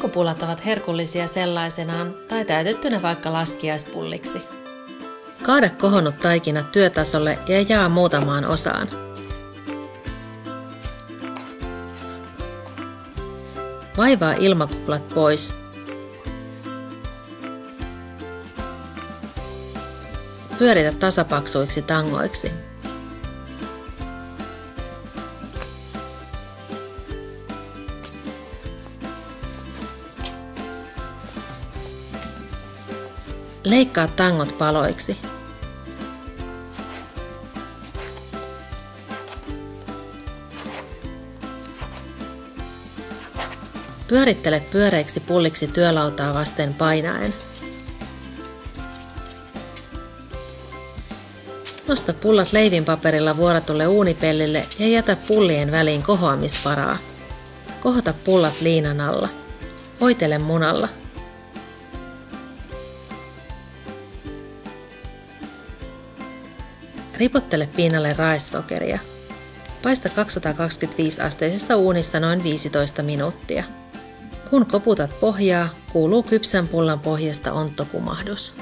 Pikkupullat ovat herkullisia sellaisenaan tai täytettynä vaikka laskiaispulliksi. Kaada kohonnut taikina työtasolle ja jaa muutamaan osaan. Vaivaa ilmakuplat pois. Pyöritä tasapaksuiksi tangoiksi. Leikkaa tangot paloiksi. Pyörittele pyöreiksi pulliksi työlautaa vasten painaen. Nosta pullat leivinpaperilla vuoratulle uunipellille ja jätä pullien väliin kohoamisvaraa. Kohota pullat liinan alla. Voitele munalla. Ripottele pinnalle raesokeria. Paista 225-asteisessa uunissa noin 15 minuuttia. Kun koputat pohjaa, kuuluu kypsän pullan pohjasta onttokumahdus.